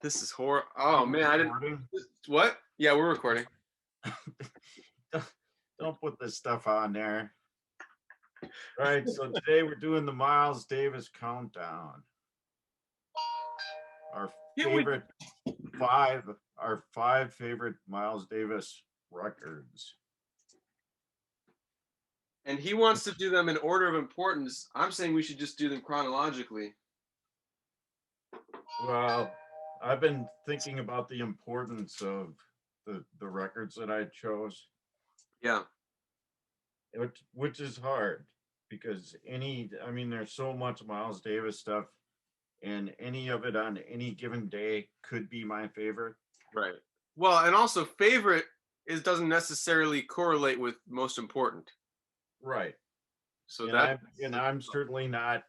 This is horror. Oh man, I didn't. Recording? What? Yeah, we're recording. Don't put this stuff on there. All right, so today we're doing the Miles Davis countdown. Our Can't we? favorite our five favorite Miles Davis records. And he wants to do them in order of importance. I'm saying we should just do them chronologically. Well, I've been thinking about the importance of the records that I chose, Yeah. which is hard because there's so much Miles Davis stuff, and any of it on any given day could be my favorite. Right. Well, and also favorite doesn't necessarily correlate with most important. Right. So I'm certainly not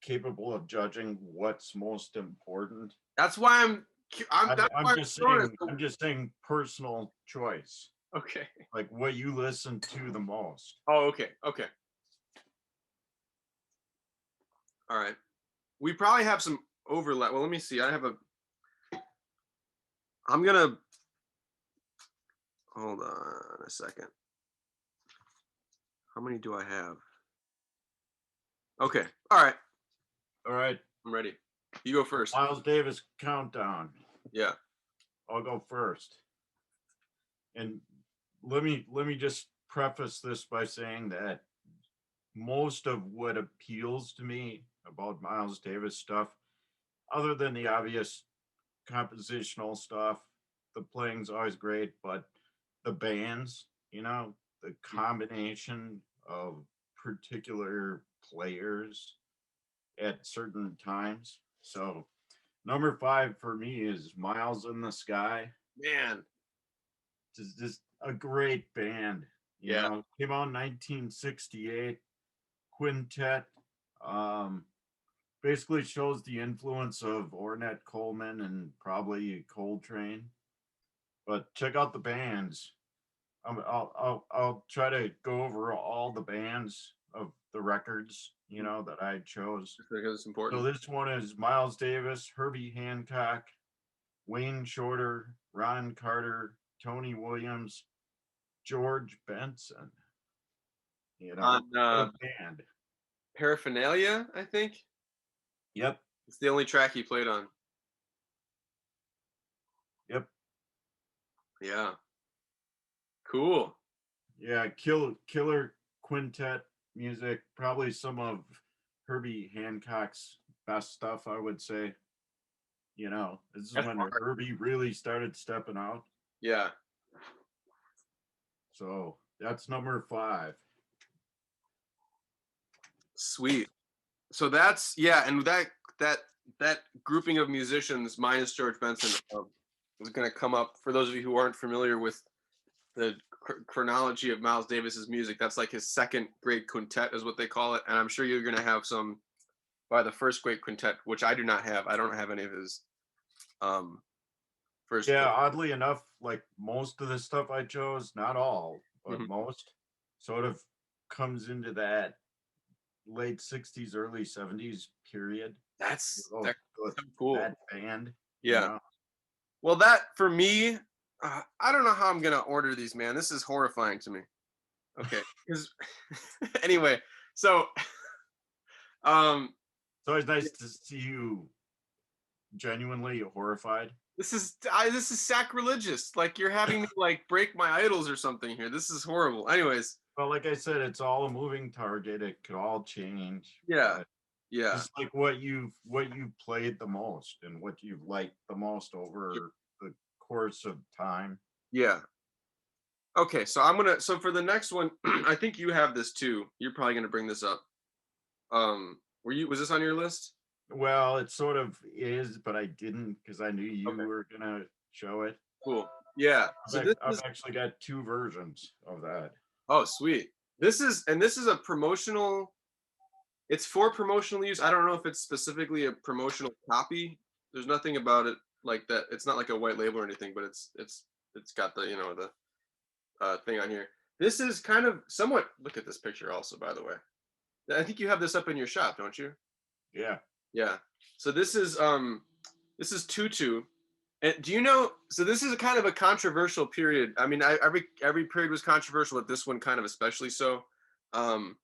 capable of judging what's most important. that's why I'm I'm just saying personal choice. Okay. Like what you listen to the most. Oh, okay. Okay. All right. We probably have some overlap. Well, let me see. I'm gonna hold on a second. How many do I have? Okay. All right. All right. I'm ready. You go first. Miles Davis countdown. Yeah. I'll go first. And let me just preface this by saying that most of what appeals to me about Miles Davis stuff, other than the obvious compositional stuff, the playing's always great, but the bands, the combination of particular players at certain times. So number 5 for me is Miles in the Sky. Man. It's just a great band. Came out in 1968. Quintet. Basically shows the influence of Ornette Coleman and probably Coltrane. But check out the bands. I'll try to go over all the bands of the records that I chose. Because it's important. So this one is Miles Davis, Herbie Hancock, Wayne Shorter, Ron Carter, Tony Williams, George Benson. On what a band. Paraphernalia, I think. Yep. It's the only track he played on. Yep. Yeah. Cool. Yeah, killer quintet music. Probably some of Herbie Hancock's best stuff, I would say. This is when Herbie really started stepping out. Yeah. So that's number 5. Sweet. So that's and that grouping of musicians minus George Benson is going to come up for those of you who aren't familiar with the chronology of Miles Davis's music. That's like his second great quintet is what they call it, and I'm sure you're going to have some by the first great quintet, which I do not have. I don't have any of his first. Yeah, oddly enough, like most of the stuff I chose, not all, but most sort of comes into that late 60s, early 70s period. That's so cool. That band. Yeah. Well, that for me, I don't know how I'm gonna order these, man. This is horrifying to me. Okay, because anyway, so it's always nice to see you genuinely horrified. This is sacrilegious. Like you're having me like break my idols or something here. This is horrible. Anyways. Well, like I said, it's all a moving target. It could all change. Yeah. Yeah. Just like what you played the most and what you've liked the most over the course of time. Yeah. Okay, so so for the next one, I think you have this too. You're probably gonna bring this up. Was this on your list? Well, it sort of is, but I didn't because I knew you were gonna show it. Cool. Yeah. So I've actually got 2 versions of that. Oh, sweet. This is a promotional. It's for promotional use. I don't know if it's specifically a promotional copy. There's nothing about it like that. It's not like a white label or anything, but it's got the the thing on here. This is kind of somewhat. Look at this picture, also, by the way. I think you have this up in your shop, don't you? Yeah. Yeah. So this is Tutu. And do you know? So this is a kind of a controversial period. I mean, every period was controversial, but this one kind of especially so. Um,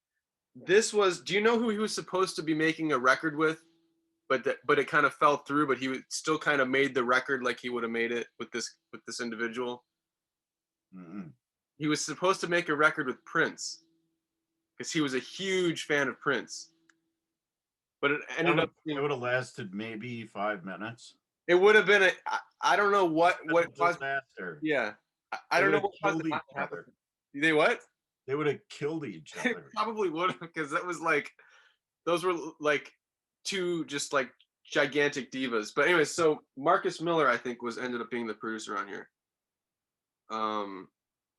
this was. Do you know who he was supposed to be making a record with? But it kind of fell through. But he still kind of made the record like he would have made it with this individual. Mm-mm. He was supposed to make a record with Prince because he was a huge fan of Prince. But it ended up It being, would have lasted maybe 5 minutes. it would have been I don't know Been a what caused. disaster. Yeah, I They don't would know have what caused it killed not each to happen. other. They what? They would have killed each It other. probably would have because that was like those were like two just like gigantic divas. But anyway, so Marcus Miller I think was ended up being the producer on here. Well,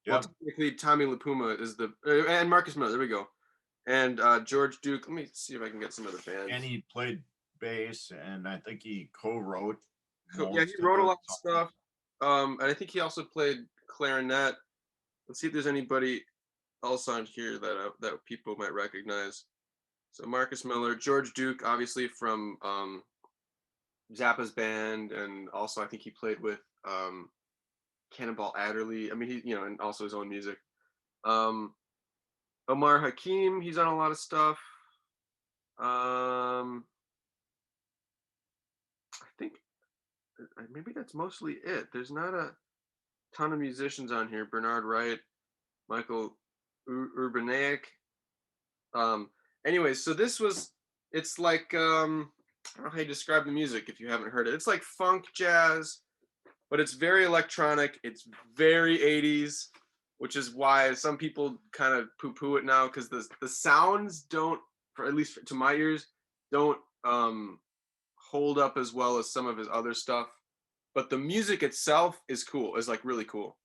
Yep. technically Tommy LaPuma is the and Marcus Miller. There we go. And George Duke. Let me see if I can get some other bands. And he played bass, and I think he co-wrote So, yeah, he most of wrote a the lot of songs. stuff. And I think he also played clarinet. Let's see if there's anybody else on here that people might recognize. So Marcus Miller, George Duke, obviously from Zappa's band, and also I think he played with Cannonball Adderley. I mean, and also his own music. Um, Omar Hakim, he's on a lot of stuff. I think maybe that's mostly it. There's not a ton of musicians on here. Bernard Wright, Michael Urbanek. Um, anyways, so it's like, I don't know how you describe the music if you haven't heard it. It's like funk jazz, but it's very electronic. It's very 80s, which is why some people kind of poo poo it now because the sounds don't, for at least to my ears, don't hold up as well as some of his other stuff. But the music itself is cool, is like really cool.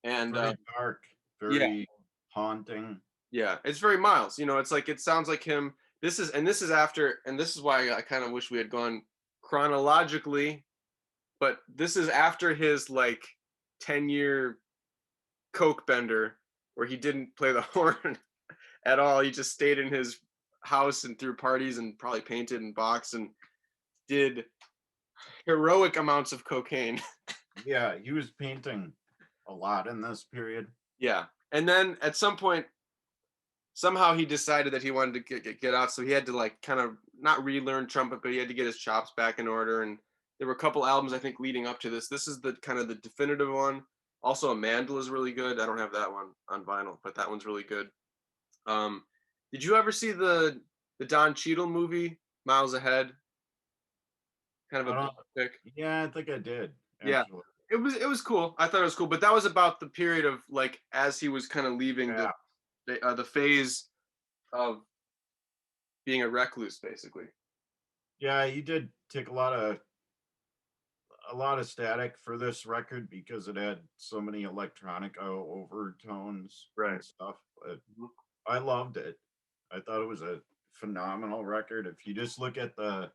And Very dark, yeah, very haunting. yeah, it's very Miles. It's like it sounds like him. This is after, and this is why I kind of wish we had gone chronologically, but this is after his like 10-year coke bender where he didn't play the horn at all. He just stayed in his house and threw parties and probably painted and boxed and did heroic amounts of cocaine. Yeah, he was painting a lot in this period. Yeah. And then at some point, somehow he decided that he wanted to get out. So he had to like kind of not relearn trumpet, but he had to get his chops back in order. And there were a couple albums, I think, leading up to this. This is the kind of the definitive one. Also, Amandla is really good. I don't have that one on vinyl, but that one's really good. Um, did you ever see the Don Cheadle movie, Miles Ahead? Kind I of a don't. pick. Yeah, I think I did Yeah, actually. it was cool. I thought it was cool, but that was about the period of like as he was kind of leaving Yeah, the phase of being a recluse, basically. yeah, he did take a lot of static for this record because it had so many electronic overtones Right. and stuff. But Mhm. I loved it. I thought it was a phenomenal record. If you just look at the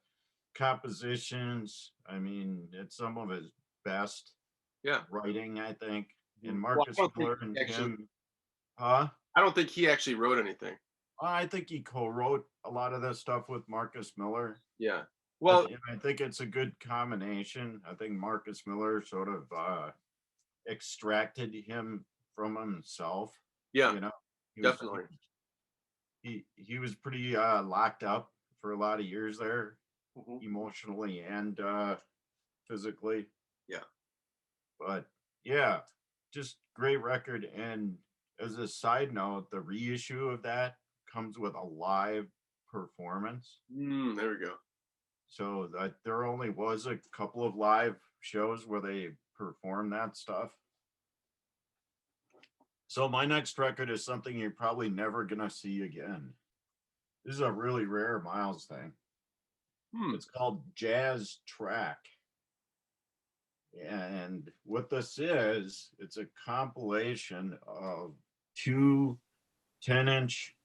compositions, I mean, it's some of his best Yeah. writing, I think. And Well, Marcus Miller and him, huh? I don't think he actually wrote anything. I think he co-wrote a lot of this stuff with Marcus Miller. Yeah. I, Well, and I think it's a good combination. I think Marcus Miller sort of extracted him from himself. yeah, You know, he was definitely. he was pretty locked up for a lot of years there, Mhm. emotionally and physically. Yeah. But yeah, just great record. And as a side note, the reissue of that comes with a live performance. There we go. So that there only was a couple of live shows where they performed that stuff. So my next record is something you're probably never gonna see again. This is a really rare Miles thing. Hmm. It's called Jazz Track. And what this is, it's a compilation of two 10-inch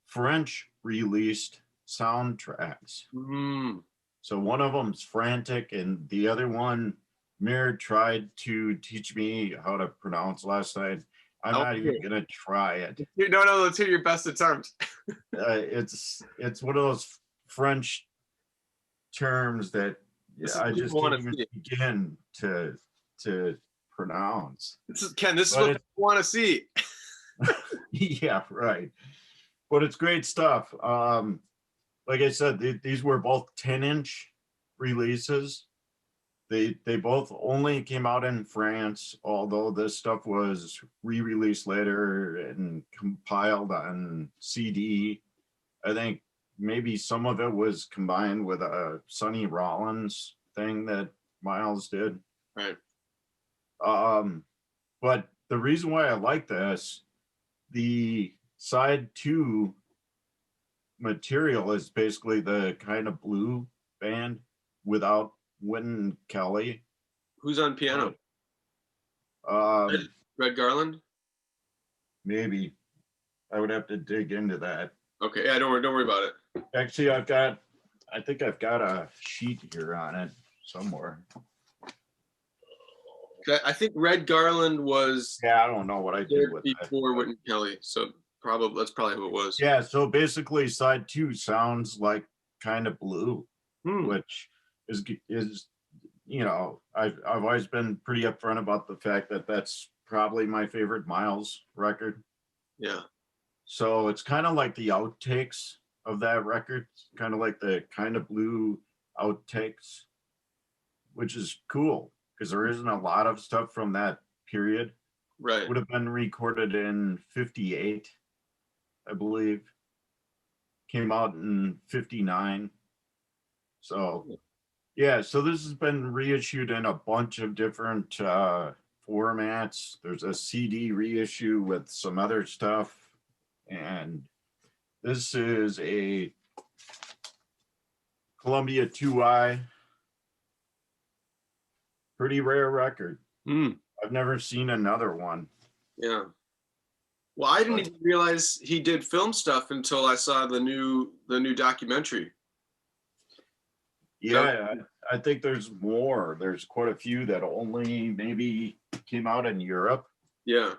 French released soundtracks. Hmm. So one of them's frantic, and the other one, Mir tried to teach me how to pronounce last night. I'm Oh, not even gonna try it. no, no. Let's hear your best attempt. It's one of those French terms that Yeah, This is I what just people can't want to even see. begin to pronounce. This is Ken. This is But what it's people want to see. yeah, right. But it's great stuff. Like I said, these were both 10-inch releases. They both only came out in France, although this stuff was re-released later and compiled on CD. I think maybe some of it was combined with a Sonny Rollins thing that Miles did. Right. But the reason why I like this, the side two material is basically the Kind of Blue band without Wynton Kelly. Who's on piano? Red, Um, Red Garland. maybe I would have to dig into that. Okay. Yeah. Don't worry about it. Actually, I think I've got a sheet here on it somewhere. I think Red Garland was Yeah, I don't know what I did there with that. before Wynton Kelly, so that's probably who it was. Yeah, so basically, side two sounds like Kind of Blue, Hmm. which is I've always been pretty upfront about the fact that that's probably my favorite Miles record. Yeah. So it's kind of like the outtakes of that record, kind of like the Kind of Blue outtakes, which is cool because there isn't a lot of stuff from that period. Right. Would have been recorded in 58, I believe. Came out in 59. So yeah, so this has been reissued in a bunch of different formats. There's a CD reissue with some other stuff. And this is a Columbia 2i. Pretty rare record. Hmm. I've never seen another one. Yeah. Well, I didn't even realize he did film stuff until I saw the new documentary. Yeah, I think there's more. There's quite a few that only maybe came out in Europe. Yeah.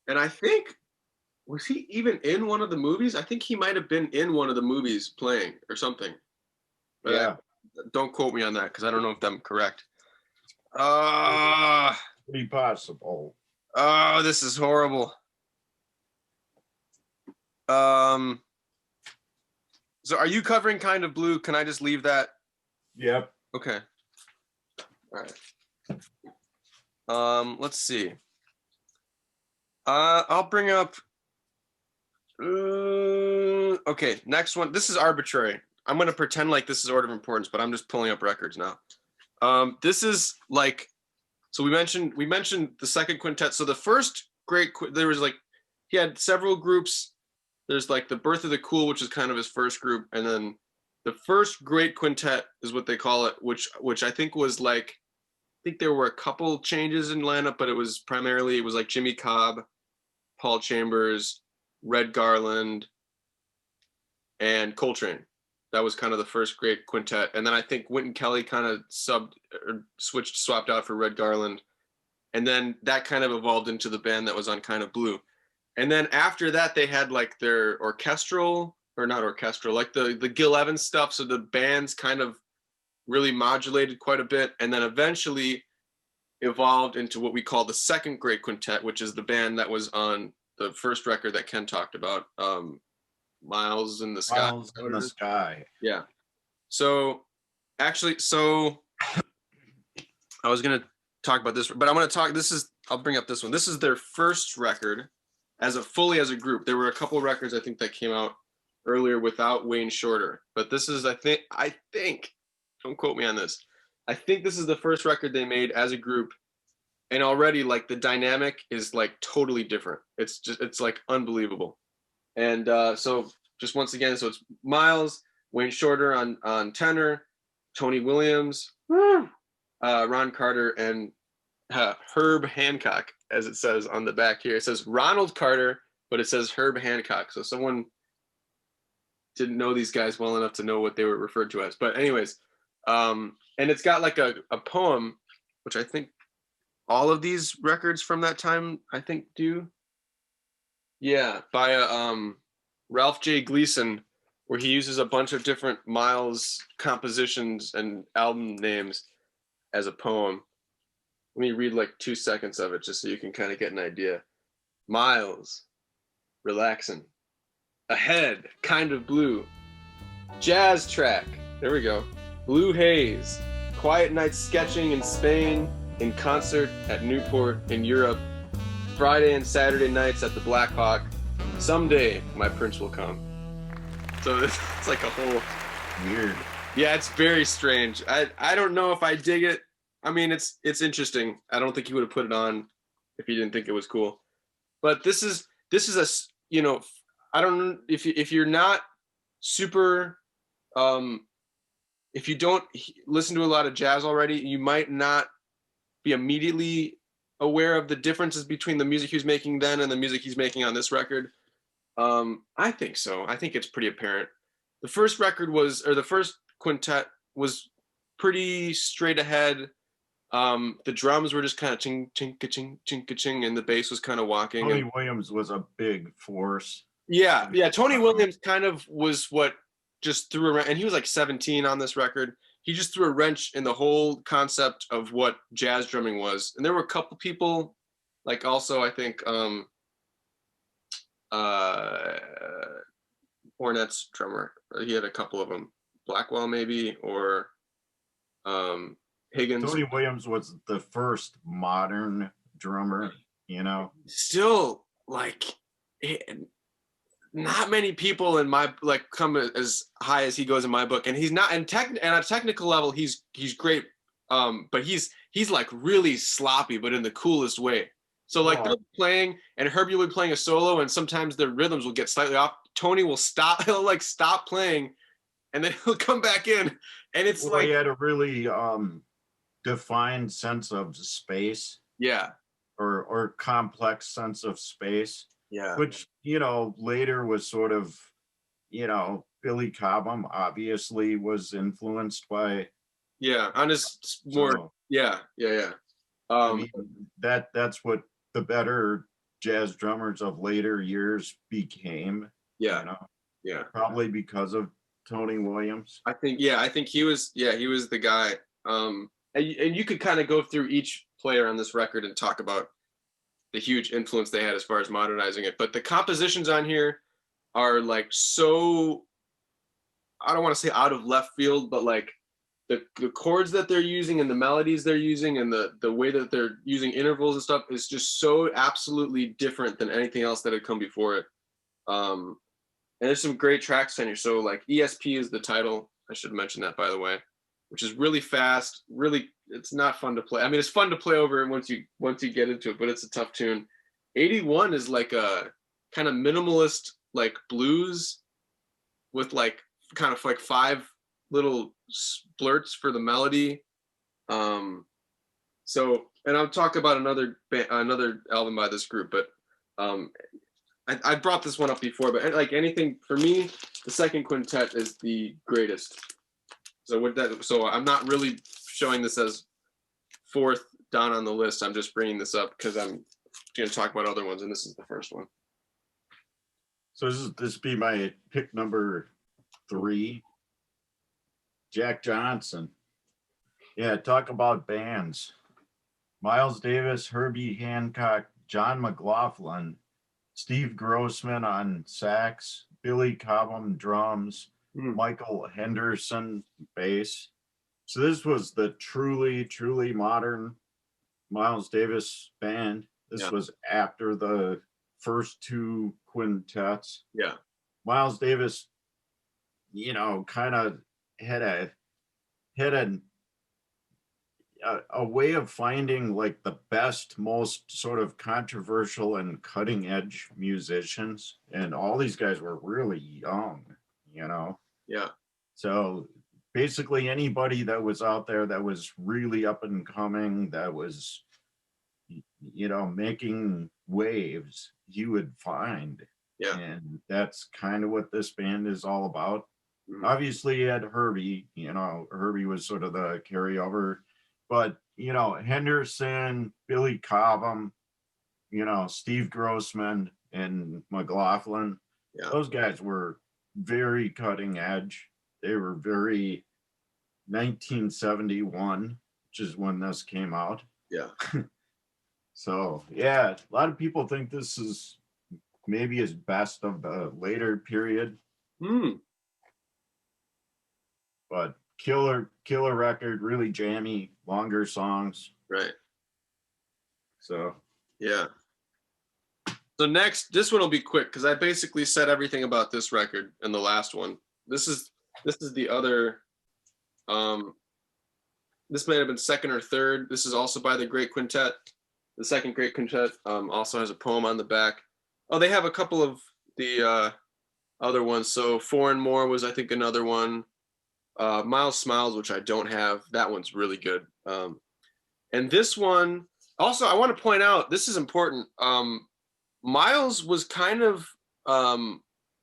And I think, was he even in one of the movies? I think he might have been in one of the movies playing or something. But Yeah, don't quote me on that because I don't know if I'm correct. pretty possible. Oh, this is horrible. So are you covering Kind of Blue? Can I just leave that? Yep. Okay. All right. Let's see. I'll bring up. Okay, next one. This is arbitrary. I'm gonna pretend like this is order of importance, but I'm just pulling up records now. This is like, so we mentioned the second quintet. So the first there was like, he had several groups. There's like the Birth of the Cool, which is kind of his first group, and then the first great quintet is what they call it, which I think was like, I think there were a couple changes in lineup, but it was like Jimmy Cobb, Paul Chambers, Red Garland, and Coltrane. That was kind of the first great quintet, and then I think Wynton Kelly kind of swapped out for Red Garland, and then that kind of evolved into the band that was on Kind of Blue. And then after that, they had like their orchestral, or not orchestral, like the Gil Evans stuff. So the bands kind of really modulated quite a bit, and then eventually evolved into what we call the second great quintet, which is the band that was on the first record that Ken talked about, Miles in the Sky. Miles in the Sky. Yeah. So actually, I was gonna talk about this, but I'm gonna talk. I'll bring up this one. This is their first record as a group. There were a couple records I think that came out earlier without Wayne Shorter, but this is I think don't quote me on this. I think this is the first record they made as a group, and already like the dynamic is like totally different. It's like unbelievable. And so just once again, so it's Miles, Wayne Shorter on tenor, Tony Williams, Ron Carter, and Herb Hancock, as it says on the back here. It says Ronald Carter, but it says Herb Hancock. So someone didn't know these guys well enough to know what they were referred to as. But anyways, and it's got like a poem, which I think all of these records from that time, I think, do. Yeah, by Ralph J. Gleason, where he uses a bunch of different Miles compositions and album names as a poem. Let me read like 2 seconds of it just so you can kind of get an idea. Miles, relaxing. Ahead, kind of blue. Jazz track. There we go. Blue haze. Quiet nights sketching in Spain, in concert at Newport in Europe. Friday and Saturday nights at the Black Hawk. Someday my prince will come. So it's like a whole Weird. yeah, it's very strange. I don't know if I dig it. I mean, it's interesting. I don't think he would have put it on if he didn't think it was cool. But this is a you know, I don't know if you're not super if you don't listen to a lot of jazz already, you might not be immediately aware of the differences between the music he was making then and the music he's making on this record. I think so. I think it's pretty apparent. The first record was, or the first quintet was pretty straight ahead. The drums were just kind of ching, ching, ching, ching, ching, and the bass was kind of walking. Tony And, Williams was a big force. yeah. Tony Williams kind of was what just threw around, and he was like 17 on this record. He just threw a wrench in the whole concept of what jazz drumming was. And there were a couple people, like also I think Ornette's drummer. He had a couple of them. Blackwell maybe, or Higgins. Tony Williams was the first modern drummer, you know. Still, like, not many people in my like come as high as he goes in my book, and he's not. And and on a technical level, he's great. But he's like really sloppy, but in the coolest way. So like they're playing, and Herbie will be playing a solo, and sometimes the rhythms will get slightly off. Tony will stop. He'll like stop playing, and then he'll come back in, and it's like he had a really defined sense of space. Yeah. Or complex sense of space. Yeah. Which, you know, later was sort of, you know, Billy Cobham obviously was influenced by. Yeah, on his more. So, yeah. I mean, that's what the better jazz drummers of later years became. Yeah. You know? Yeah. Probably because of Tony Williams. I think he was the guy. And you could kind of go through each player on this record and talk about the huge influence they had as far as modernizing it. But the compositions on here are like so, I don't want to say out of left field, but like the chords that they're using and the melodies they're using and the way that they're using intervals and stuff is just so absolutely different than anything else that had come before it. And there's some great tracks on here. So like ESP is the title. I should mention that, by the way, which is really fast. Really, it's not fun to play. I mean, it's fun to play over once you get into it, but it's a tough tune. 81 is like a kind of minimalist like blues with like kind of like 5 little splurts for the melody. So, and I'll talk about another album by this group, but I brought this one up before, but like anything for me, the second quintet is the greatest. So I'm not really showing this as 4th down on the list. I'm just bringing this up because I'm going to talk about other ones, and this is the first one. So this be my pick number 3. Jack Johnson. Yeah, talk about bands. Miles Davis, Herbie Hancock, John McLaughlin, Steve Grossman on sax, Billy Cobham drums, Michael Henderson bass. So this was the truly modern Miles Davis band. This was after the first 2 quintets. Yeah. Miles Davis, you know, kind of had a way of finding like the best, most sort of controversial and cutting edge musicians, and all these guys were really young, you know. Yeah. So basically anybody that was out there that was really up and coming, that was, you know, making waves, you would find. Yeah. And that's kind of what this band is all about. Obviously you had Herbie, you know, Herbie was sort of the carryover, but you know, Henderson, Billy Cobham, you know, Steve Grossman and McLaughlin, those guys were very cutting edge. They were very 1971, which is when this came out. Yeah. So yeah, a lot of people think this is maybe his best of the later period, Hmm. but killer record, really jammy, longer songs. Right. So Yeah. So next, this one will be quick because I basically said everything about this record in the last one. This is the other. This may have been second or third. This is also by the Great Quintet. The second Great Quintet also has a poem on the back. Oh, they have a couple of the other ones. So Four and More was, I think, another one. Miles Smiles, which I don't have. That one's really good. And this one, also, I want to point out, this is important. Miles was kind of, I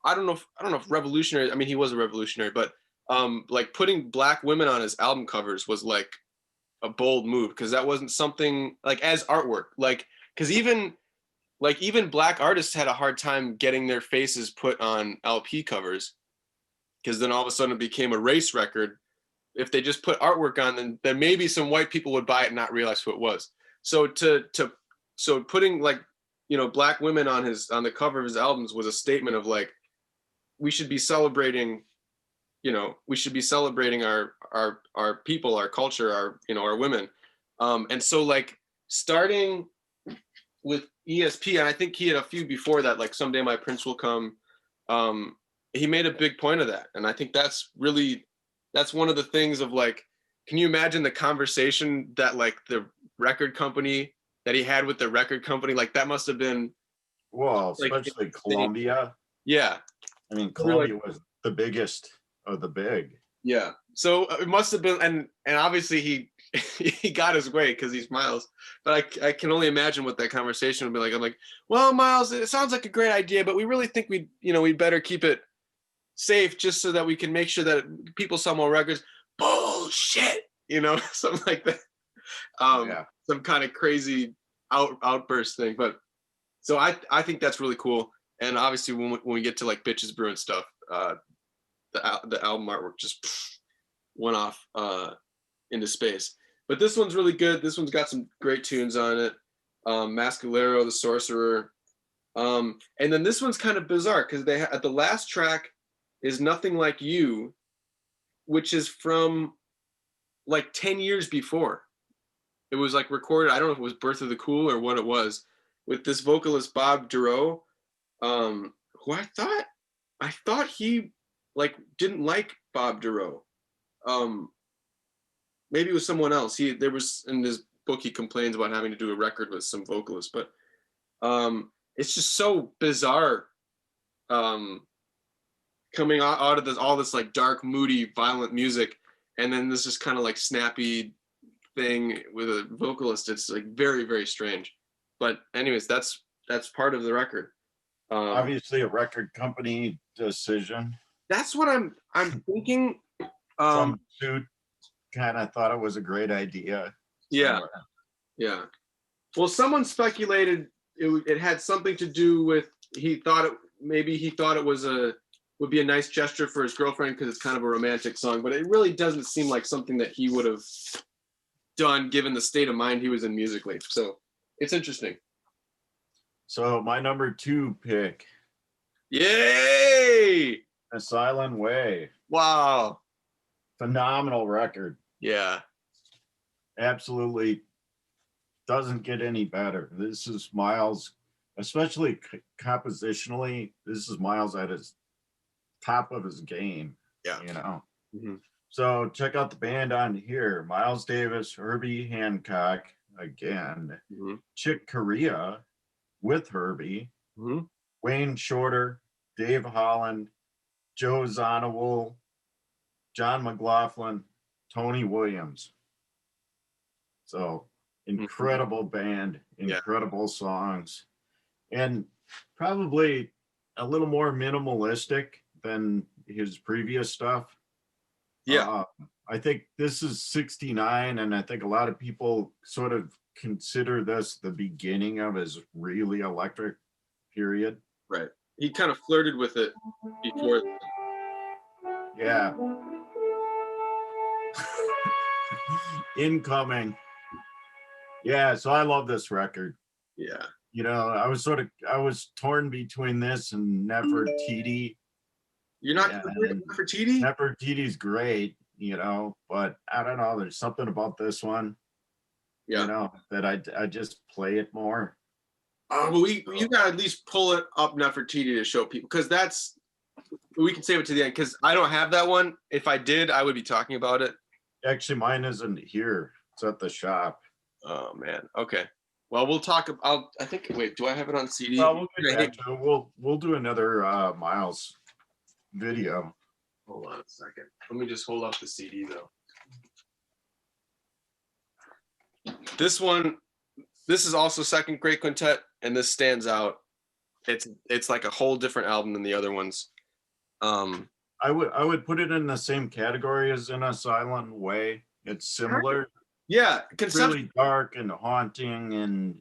don't know if revolutionary. I mean, he was a revolutionary, but like putting black women on his album covers was like a bold move because that wasn't something like as artwork. Like, because even black artists had a hard time getting their faces put on LP covers because then all of a sudden it became a race record. If they just put artwork on, then maybe some white people would buy it and not realize who it was. So so putting like black women on the cover of his albums was a statement of like we should be celebrating our people, our culture, our women. And so like starting with ESP, and I think he had a few before that, like Someday My Prince Will Come. He made a big point of that. And I think that's one of the things of like, can you imagine the conversation that like the record company that he had with the record company? Like that must have been well, like especially insane. Columbia. Yeah. I mean, We're like, Columbia was the biggest of the big. yeah. So it must have been, and obviously he he got his way because he's Miles. But I can only imagine what that conversation would be like. I'm like, well, Miles, it sounds like a great idea, but we really think we'd better keep it safe just so that we can make sure that people sell more records. Bullshit, something like that. Yeah. Some kind of crazy outburst thing. But so I think that's really cool. And obviously when we get to like Bitches Brew and stuff, the album artwork just went off into space. But this one's really good. This one's got some great tunes on it. Mascalero, The Sorcerer. And then this one's kind of bizarre because at the last track is Nothing Like You, which is from like 10 years before. It was like recorded, I don't know if it was Birth of the Cool or what it was, with this vocalist Bob Duro, who I thought he like didn't like Bob Duro. Maybe it was someone else. There was in his book he complains about having to do a record with some vocalist, but it's just so bizarre. Coming out of all this like dark, moody, violent music, and then this is kind of like snappy thing with a vocalist. It's like very, very strange. But anyways, that's part of the record. Obviously a record company decision. That's what I'm thinking. Some dude kind of thought it was a great idea. Yeah. Somewhere. Yeah. Well, someone speculated it had something to do with he thought it would be a nice gesture for his girlfriend because it's kind of a romantic song, but it really doesn't seem like something that he would have done given the state of mind he was in musically. So it's interesting. So my number 2 pick. Yay! A Silent Way. Wow. Phenomenal record. Yeah. Absolutely doesn't get any better. This is Miles, especially compositionally, this is Miles at his top of his game. Yeah. Mm-hmm. So check out the band on here. Miles Davis, Herbie Hancock again, mm-hmm. Chick Corea with Herbie, mm-hmm. Wayne Shorter, Dave Holland, Joe Zonowell, John McLaughlin, Tony Williams. So incredible band, incredible songs, and probably a little more minimalistic than his previous stuff. Yeah. I think this is 69, and I think a lot of people sort of consider this the beginning of his really electric period. Right. He kind of flirted with it before. Yeah. Incoming. Yeah, so I love this record. Yeah. You know, I was torn between this and Nefertiti. You're not Yeah, gonna bring and it for TD? Nefertiti's great, you know, but I don't know. There's something about this one, you Yeah. know, that I just play it more. But you gotta at least pull it up Nefertiti to show people, because that's, we can save it to the end because I don't have that one. If I did, I would be talking about it. Actually, mine isn't here. It's at the shop. Oh man. Okay. Well, we'll talk. I think. Wait, do I have it on CD? Well, we'll get Yeah, back to it. We'll do another Miles video. hold on a second. Let me just hold up the CD though. This one, this is also second great quintet, and this stands out. It's like a whole different album than the other ones. I would put it in the same category as In a Silent Way. It's similar. Yeah, Really dark and haunting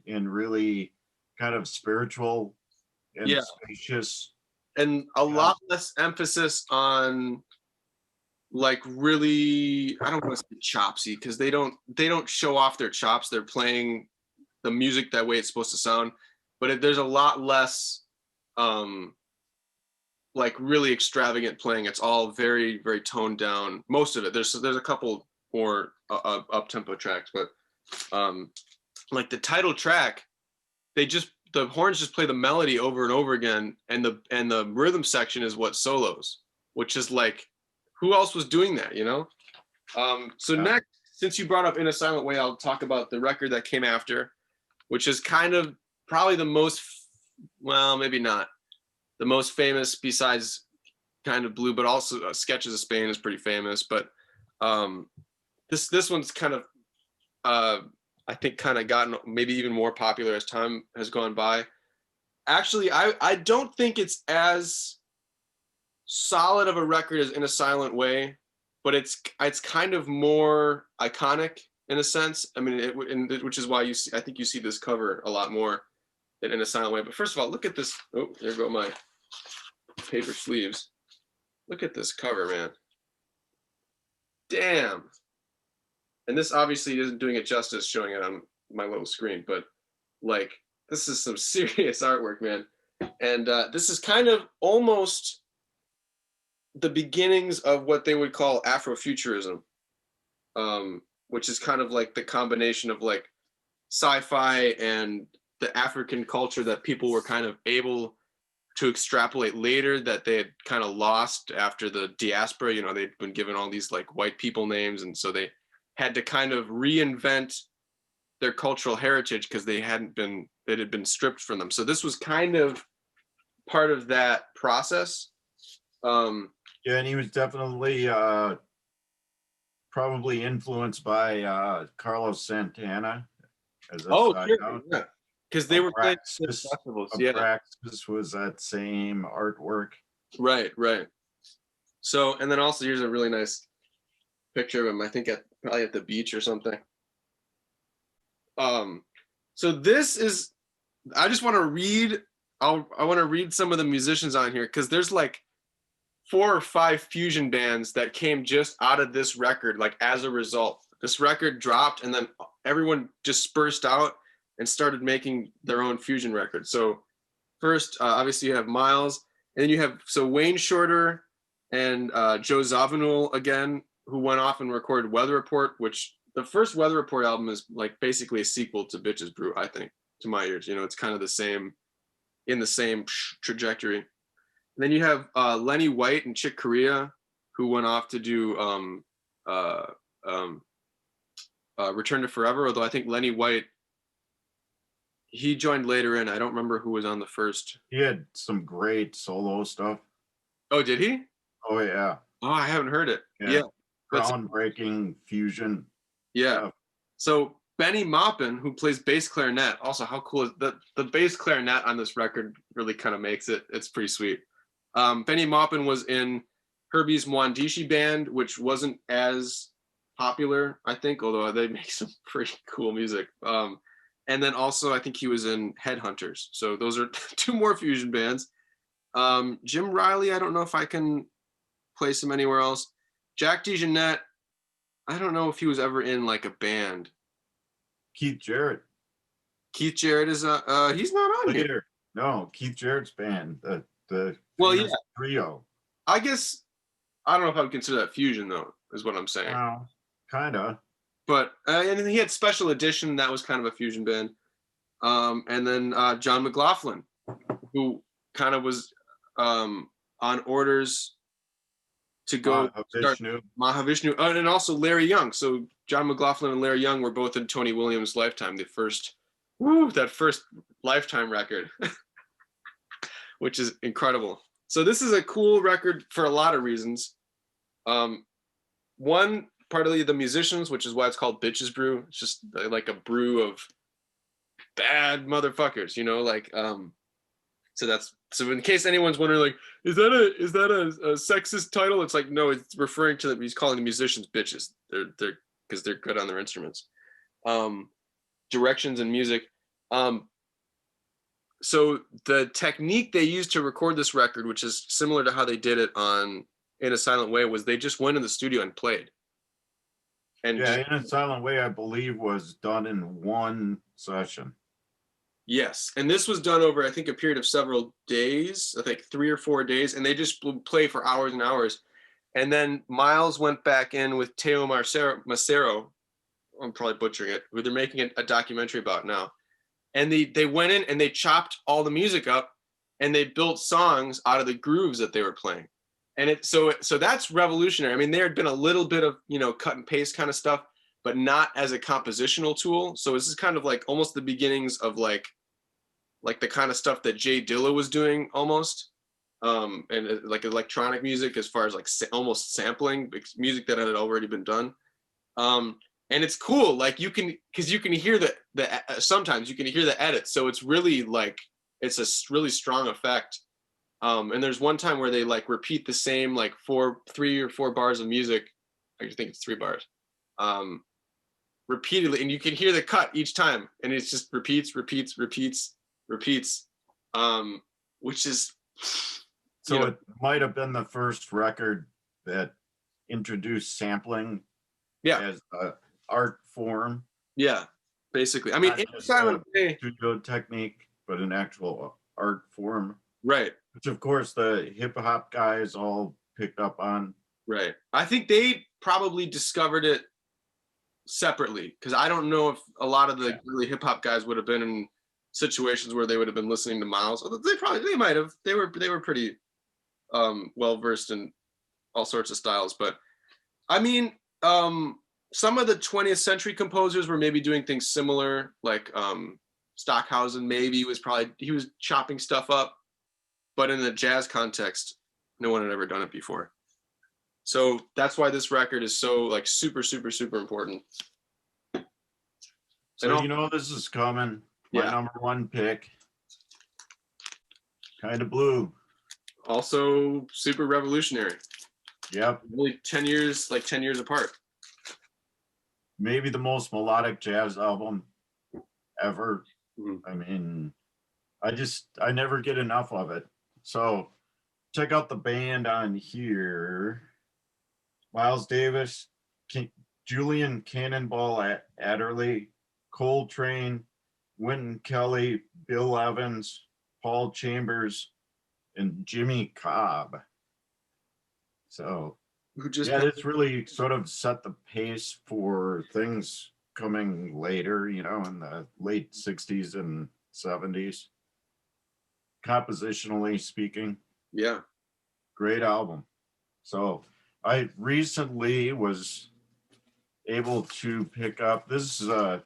and really kind of spiritual and yeah, spacious. and a lot less emphasis on like really, I don't want to say chopsy, because they don't show off their chops. They're playing the music that way it's supposed to sound, but there's a lot less like really extravagant playing. It's all very, very toned down. Most of it. There's a couple more up tempo tracks, but like the title track, the horns just play the melody over and over again, and the rhythm section is what solos, which is like, who else was doing that, you know? So next, since you brought up In a Silent Way, I'll talk about the record that came after, which is kind of probably the most, well, maybe not the most famous besides Kind of Blue, but also Sketches of Spain is pretty famous. But this one's kind of, I think, kind of gotten maybe even more popular as time has gone by. Actually, I don't think it's as solid of a record as In a Silent Way, but it's kind of more iconic in a sense. I mean, which is why I think you see this cover a lot more than In a Silent Way. But first of all, look at this. Oh, there go my paper sleeves. Look at this cover, man. Damn. And this obviously isn't doing it justice showing it on my little screen, but like, this is some serious artwork, man. And this is kind of almost the beginnings of what they would call Afrofuturism, which is kind of like the combination of like sci-fi and the African culture that people were kind of able to extrapolate later, that they had kind of lost after the diaspora. You know, they'd been given all these like white people names, and so they had to kind of reinvent their cultural heritage because it had been stripped from them. So this was kind of part of that process. Yeah, and he was definitely probably influenced by Carlos Santana. As sure, yeah, because they were playing festivals. Yeah, Abraxas was that same artwork. Right. So, and then also here's a really nice picture of him. I think probably at the beach or something. So this is, I just want to read. I want to read some of the musicians on here, because there's like 4 or 5 fusion bands that came just out of this record. Like, as a result, this record dropped, and then everyone dispersed out and started making their own fusion records. So first, obviously you have Miles, and then you have Wayne Shorter and Joe Zawinul again, who went off and recorded Weather Report, which the first Weather Report album is like basically a sequel to Bitches Brew, I think, to my ears. You know, it's kind of the same, in the same trajectory. And then you have Lenny White and Chick Corea, who went off to do Return to Forever, although I think Lenny White, he joined later in. I don't remember who was on the first. He had some great solo stuff. Oh, did he? Oh yeah. Oh, I haven't heard it. Yeah. Groundbreaking fusion. Yeah. So Benny Maupin, who plays bass clarinet, also, how cool is the bass clarinet on this record? Really kind of makes it. It's pretty sweet. Benny Maupin was in Herbie's Mwandishi band, which wasn't as popular, I think, although they make some pretty cool music. And then also, I think he was in Headhunters. So those are 2 more fusion bands. Jim Riley, I don't know if I can place him anywhere else. Jack DeJohnette, I don't know if he was ever in like a band. Keith Jarrett. Keith Jarrett is he's not on here. Later. No, Keith Jarrett's band, the Well, famous trio. I guess I don't know if I would consider that fusion though, is what I'm saying. Well, kinda. But and he had Special Edition, that was kind of a fusion band. And then John McLaughlin, who kind of was on orders to go start Mahavishnu, and also Larry Young. So John McLaughlin and Larry Young were both in Tony Williams' Lifetime, that first Lifetime record, which is incredible. So this is a cool record for a lot of reasons. One, partly the musicians, which is why it's called Bitches Brew. It's just like a brew of bad motherfuckers, you know, like so in case anyone's wondering, like, is that a sexist title? It's like, no, it's referring to he's calling the musicians bitches. They're because they're good on their instruments. Directions and music. So the technique they used to record this record, which is similar to how they did it on In a Silent Way, was they just went in the studio and played. And yeah, In a Silent Way, I believe, was done in one session. Yes, and this was done over, I think, a period of several days, I think 3 or 4 days, and they just play for hours and hours. And then Miles went back in with Teo Macero, I'm probably butchering it, who they're making a documentary about now. And they went in and they chopped all the music up and they built songs out of the grooves that they were playing. And so that's revolutionary. I mean, there had been a little bit of, you know, cut and paste kind of stuff, but not as a compositional tool. So this is kind of like almost the beginnings of like the kind of stuff that Jay Dilla was doing almost, and like electronic music as far as like almost sampling music that had already been done. And it's cool, like because you can hear sometimes you can hear the edit, so it's really like it's a really strong effect. And there's one time where they like repeat the same like 3 or 4 bars of music. I think it's 3 bars. Repeatedly, and you can hear the cut each time, and it's just repeats, which is so it might have been the first record that introduced sampling as an art form. Yeah, basically. I mean, In a Silent Way, studio technique, but an actual art form, right? Which of course the hip hop guys all picked up on. Right. I think they probably discovered it separately, because I don't know if a lot of the really hip hop guys would have been in situations where they would have been listening to Miles. They might have. They were pretty well versed in all sorts of styles. But I mean, some of the 20th century composers were maybe doing things similar, like Stockhausen maybe he was chopping stuff up, but in the jazz context, no one had ever done it before. So that's why this record is so like super, super, super important. So you know this is coming. My number 1 pick. Kind of Blue. Also super revolutionary. Yep. Only 10 years apart. Maybe the most melodic jazz album ever. Mm-hmm. I mean, I never get enough of it. So check out the band on here. Miles Davis, Julian Cannonball Adderley, Coltrane, Wynton Kelly, Bill Evans, Paul Chambers, and Jimmy Cobb. So this really sort of set the pace for things coming later, you know, in the late 60s and 70s. Compositionally speaking. Yeah. Great album. So I recently was able to pick up, this is a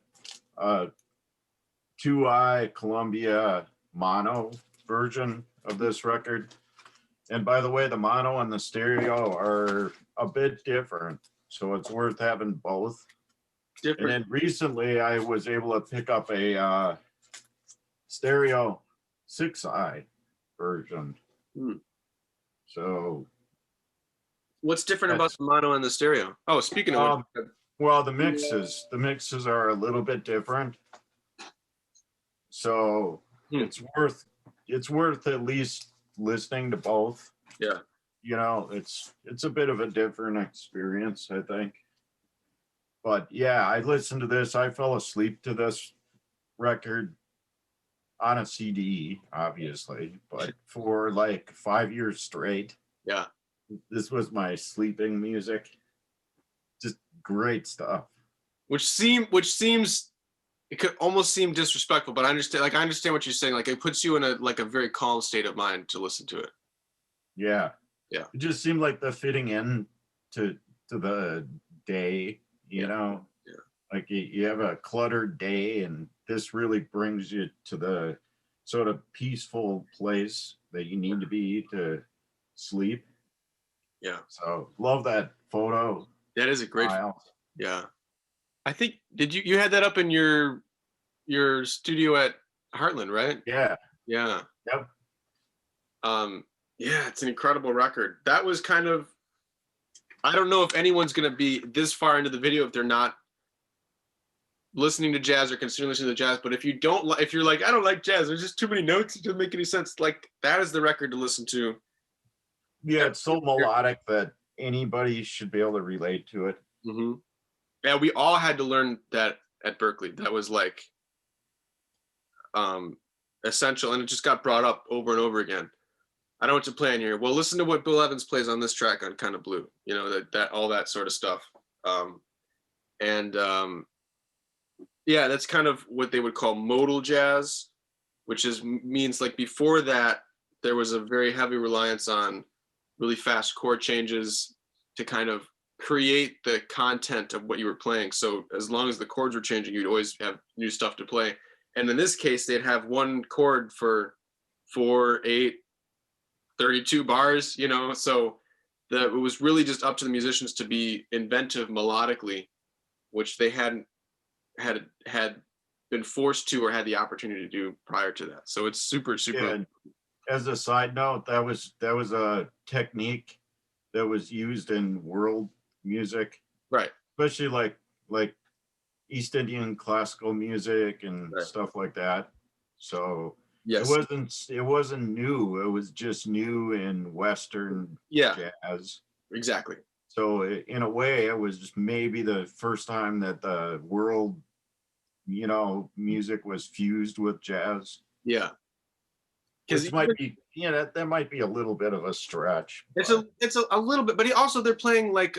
2i Columbia mono version of this record. And by the way, the mono and the stereo are a bit different, so it's worth having both. And then recently I was able to pick up a stereo 6i version. So what's different about the mono and the stereo? Oh, speaking of which, well, the mixes are a little bit different. So it's worth at least listening to both. Yeah. you know, it's a bit of a different experience, I think. But yeah, I listened to this. I fell asleep to this record on a CD, obviously, but for like 5 years straight. Yeah. This was my sleeping music. Just great stuff. Which seems it could almost seem disrespectful, but I understand. Like I understand what you're saying. Like it puts you in a very calm state of mind to listen to it. Yeah. Yeah. It just seemed like the fitting in to the day, you know. Yeah. Like you have a cluttered day, and this really brings you to the sort of peaceful place that you need to be to sleep. Yeah. So love that photo. That is a great. Miles. Yeah. I think did you had that up in your studio at Heartland, right? Yeah. Yeah. Yep. Yeah, it's an incredible record. That was kind of I don't know if anyone's going to be this far into the video if they're not listening to jazz or considering listening to jazz, but if you don't if you're like I don't like jazz, there's just too many notes, it doesn't make any sense, like that is the record to listen to. Yeah, it's so melodic that anybody should be able to relate to it. Mm-hmm. Yeah, we all had to learn that at Berkeley. That was like essential, and it just got brought up over and over again. I don't know what to play on here. Well, listen to what Bill Evans plays on this track on Kind of Blue. You know, that all that sort of stuff. Yeah, that's kind of what they would call modal jazz, which means like before that there was a very heavy reliance on really fast chord changes to kind of create the content of what you were playing. So as long as the chords were changing, you'd always have new stuff to play. And in this case, they'd have one chord for 4, 8, 32 bars, you know, so it was really just up to the musicians to be inventive melodically, which they hadn't had been forced to or had the opportunity to do prior to that. So it's super. Yeah, as a side note, that was a technique that was used in world music, right, especially like East Indian classical music and right. stuff like that. So yes, it wasn't new. It was just new in Western jazz. Exactly. So in a way, it was just maybe the first time that the world, you know, music was fused with jazz. Yeah. Because might be, you know, that might be a little bit of a stretch. It's a little bit, but they're playing like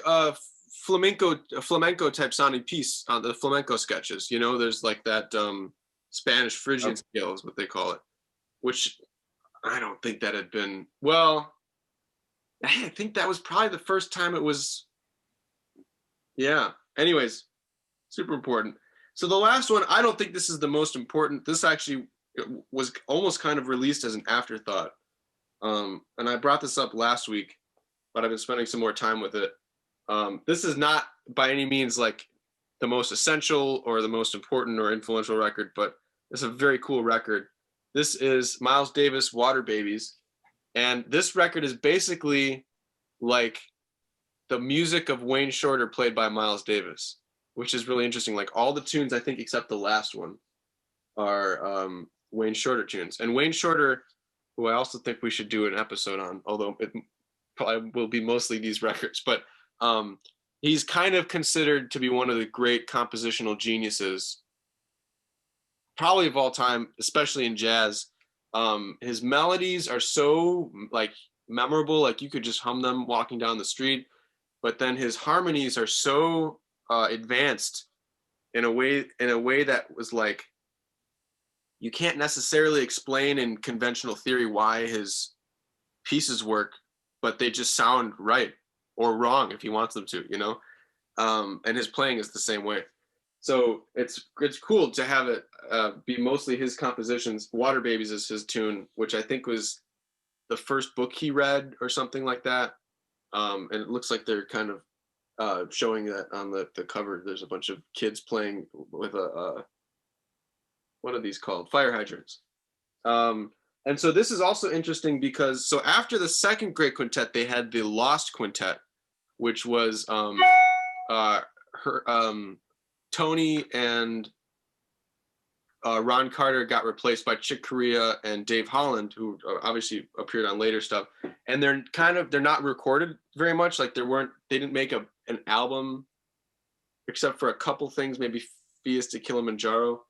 flamenco type sounding piece on the flamenco sketches. You know, there's like that Spanish Phrygian scale is what they call it, which I don't think that had been well. I think that was probably the first time it was. Yeah. Anyways, super important. So the last one, I don't think this is the most important. This actually was almost kind of released as an afterthought. And I brought this up last week, but I've been spending some more time with it. This is not by any means like the most essential or the most important or influential record, but it's a very cool record. This is Miles Davis, Water Babies. And this record is basically like the music of Wayne Shorter played by Miles Davis, which is really interesting. Like all the tunes, I think, except the last one, are Wayne Shorter tunes. And Wayne Shorter, who I also think we should do an episode on, although it probably will be mostly these records, but he's kind of considered to be one of the great compositional geniuses, probably of all time, especially in jazz. His melodies are so like memorable, like you could just hum them walking down the street, but then his harmonies are so advanced in a way that was like you can't necessarily explain in conventional theory why his pieces work, but they just sound right or wrong if he wants them to, you know. And his playing is the same way. So it's cool to have it be mostly his compositions. Water Babies is his tune, which I think was the first book he read or something like that. And it looks like they're kind of showing that on the cover. There's a bunch of kids playing with a what are these called? Fire hydrants. And so this is also interesting because so after the second great quintet, they had the Lost Quintet, which was Tony and Ron Carter got replaced by Chick Corea and Dave Holland, who obviously appeared on later stuff. And they're not recorded very much. Like they didn't make an album except for a couple things, maybe Fiesta to Kilimanjaro.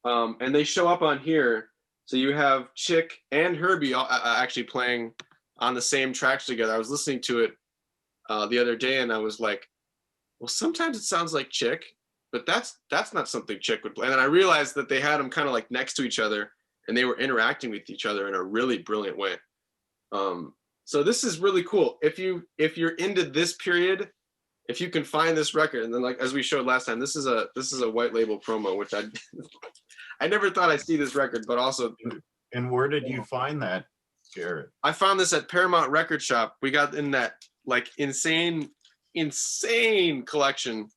And they show up on here. So you have Chick and Herbie actually playing on the same tracks together. I was listening to it the other day, and I was like, well, sometimes it sounds like Chick, but that's not something Chick would play. And then I realized that they had them kind of like next to each other, and they were interacting with each other in a really brilliant way. So this is really cool. If you're into this period, if you can find this record, and then like as we showed last time, this is a white label promo, which I never thought I'd see this record, but also. And where did you find that, Garrett? I found this at Paramount Record Shop. We got in that like insane collection,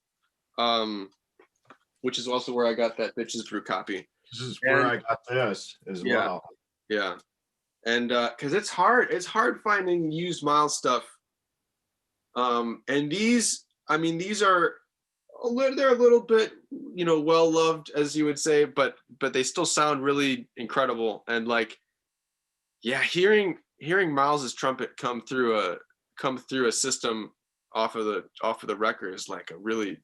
which is also where I got that Bitches Brew copy. This is where I got this as well. Yeah, and because it's hard finding used Miles stuff. And these are they're a little bit, well loved, as you would say, but they still sound really incredible. And like, yeah, hearing Miles's trumpet come through a system off of the record is like a really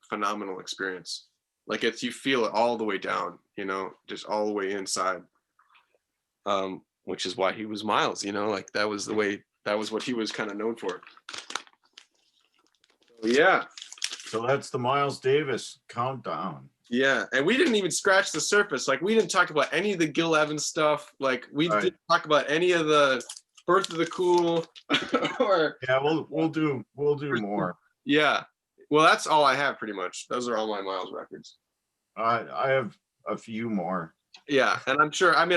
phenomenal experience. Like you feel it all the way down, just all the way inside. Which is why he was Miles, like that was what he was kind of known for. Yeah. So that's the Miles Davis countdown. Yeah, and we didn't even scratch the surface. Like we didn't talk about any of the Gil Evans stuff. Like we didn't talk about any of the Birth of the Cool. Yeah, we'll do more. Yeah, well, that's all I have pretty much. Those are all my Miles records. I have a few more. Yeah, and I'm sure I'm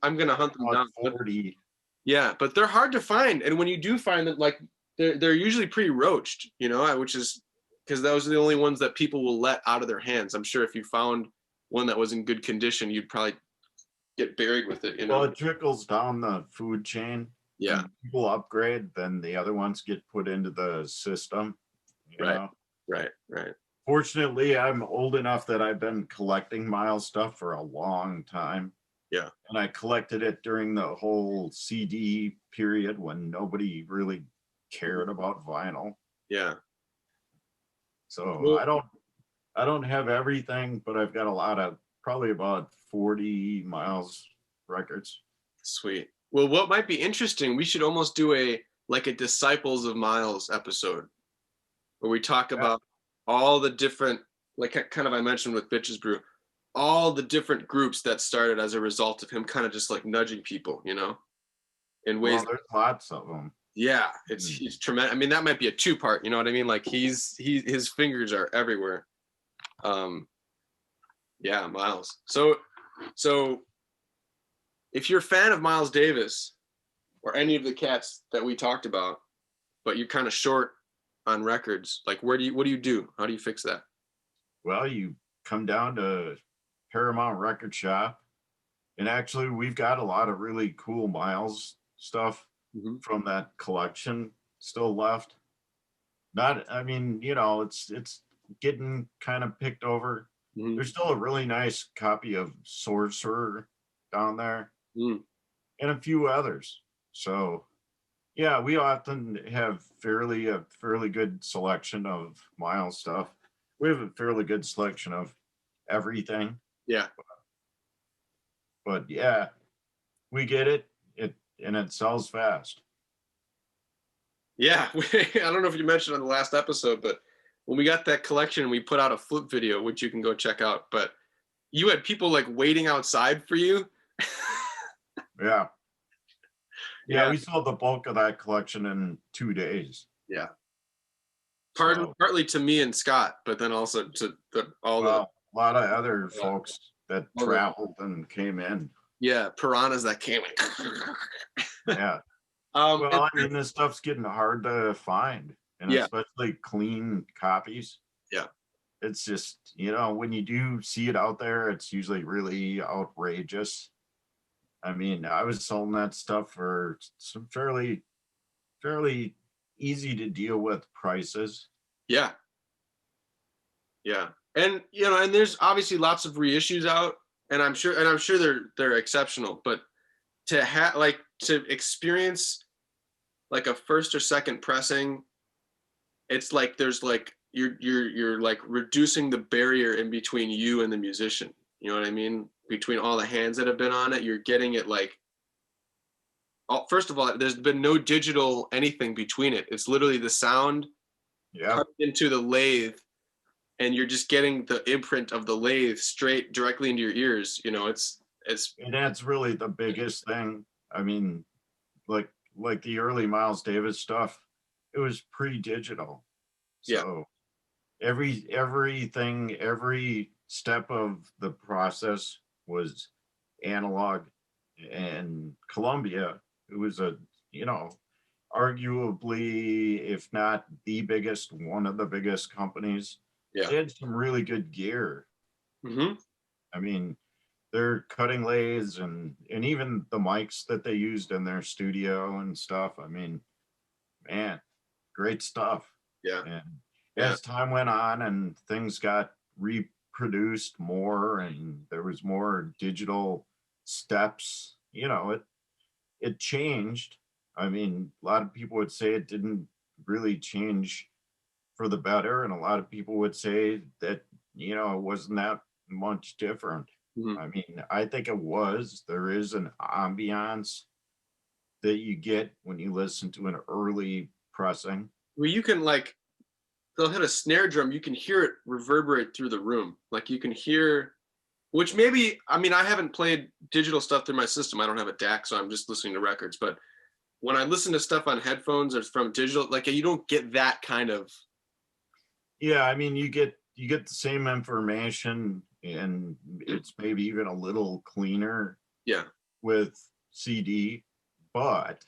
gonna hunt them down. 40. Yeah, but they're hard to find, and when you do find them, like they're usually pretty roached, which is because those are the only ones that people will let out of their hands. I'm sure if you found one that was in good condition, you'd probably get buried with it. Well, it trickles down the food chain. Yeah, when people upgrade, then the other ones get put into the system. Right. Fortunately, I'm old enough that I've been collecting Miles stuff for a long time. Yeah. And I collected it during the whole CD period when nobody really cared about vinyl. Yeah. So well, I don't have everything, but I've got probably about 40 Miles records. Sweet. Well, what might be interesting, we should almost do a Disciples of Miles episode where we talk about all the different, like kind of I mentioned with Bitches Brew, all the different groups that started as a result of him kind of just like nudging people, in ways. Well, there's lots of them. Yeah, he's tremendous. I mean, that might be a two-part, you know what I mean? Like his fingers are everywhere. Yeah, Miles. So if you're a fan of Miles Davis or any of the cats that we talked about, but you're kind of short on records, like what do you do? How do you fix that? Well, you come down to Paramount Record Shop, and actually we've got a lot of really cool Miles stuff from that collection still left. It's getting kind of picked over. There's still a really nice copy of Sorcerer down there and a few others. So yeah, we often have a fairly good selection of Miles stuff. We have a fairly good selection of everything. Yeah. But yeah, we get it. And it sells fast. Yeah, I don't know if you mentioned on the last episode, but when we got that collection, we put out a flip video, which you can go check out. But you had people like waiting outside for you. Yeah. Yeah, we sold the bulk of that collection in 2 days. Yeah. Partly to me and Scott, but then also to a lot of other folks that traveled and came in. Yeah, piranhas that came in. Yeah. Well, this stuff's getting hard to find, and especially clean copies. Yeah. It's just, when you do see it out there, it's usually really outrageous. I mean, I was selling that stuff for some fairly easy to deal with prices. Yeah. Yeah. And and there's obviously lots of reissues out, and I'm sure they're exceptional. But to experience like a first or second pressing, it's like there's like you're like reducing the barrier in between you and the musician. You know what I mean? Between all the hands that have been on it, you're getting it like. First of all, there's been no digital anything between it. It's literally the sound Yeah. cut into the lathe, and you're just getting the imprint of the lathe straight directly into your ears. It's And that's really the biggest thing. I mean, like the early Miles Davis stuff, it was pre-digital. yeah, So everything, every step of the process was analog. And Columbia, it was a, you know, arguably, if not the biggest, one of the biggest companies. yeah. They had some really good gear. Hmm. I mean, their cutting lathes and even the mics that they used in their studio and stuff. I mean, man, great stuff. Yeah, And yeah. as time went on and things got reproduced more and there was more digital steps, it changed. I mean, a lot of people would say it didn't really change for the better, and a lot of people would say that, it wasn't that much different. Mhm. I mean, I think it was. There is an ambiance that you get when you listen to an early pressing. Well, you can like they'll hit a snare drum. You can hear it reverberate through the room. Like you can hear, which maybe I mean I haven't played digital stuff through my system. I don't have a DAC, so I'm just listening to records. But when I listen to stuff on headphones or from digital, like you don't get that kind of. Yeah, I mean, you get the same information, and it's maybe even a little cleaner Yeah, with CD, but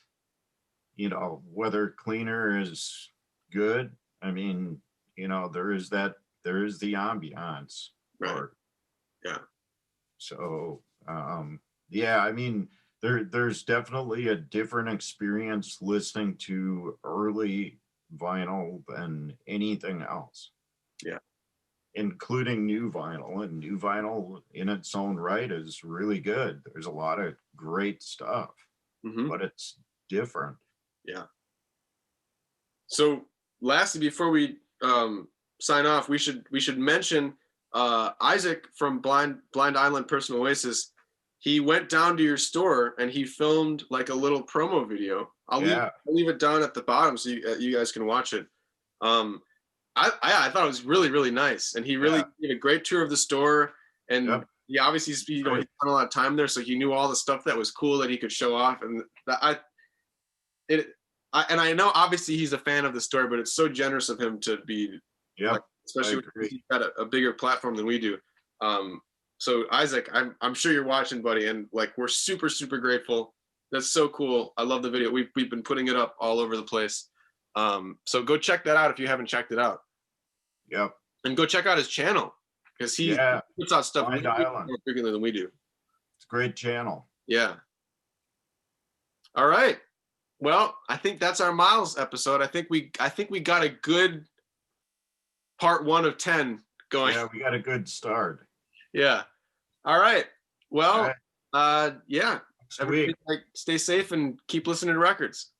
whether cleaner is good, I mean, there is the ambiance right. part. Yeah. So yeah, I mean, there's definitely a different experience listening to early vinyl than anything else, Yeah. including new vinyl. And new vinyl in its own right is really good. There's a lot of great stuff, Hmm. but it's different. Yeah. So lastly, before we sign off, we should mention Isaac from Blind Island Personal Oasis. He went down to your store and he filmed like a little promo video. Yeah. I'll leave it down at the bottom so you guys can watch it. Um, I thought it was really really nice, and he really Yeah. did a great tour of the store. And Yep. he obviously he Great. spent a lot of time there, so he knew all the stuff that was cool that he could show off. And it and I know obviously he's a fan of the store, but it's so generous of him to be like, Yep. I especially when agree. he's got a bigger platform than we do. So Isaac, I'm sure you're watching, buddy, and like we're super super grateful. That's so cool. I love the video. We've been putting it up all over the place. So go check that out if you haven't checked it out, Yep. and go check out his channel because he Yeah. puts out stuff Blind way Island. more frequently than we do. It's a great channel. Yeah. All right. Well, I think that's our Miles episode. I think we got a good part 1 of 10 going. Yeah, we got a good start. Yeah. All right. Well, All right. yeah. Next Everybody week. like stay safe and keep listening to records.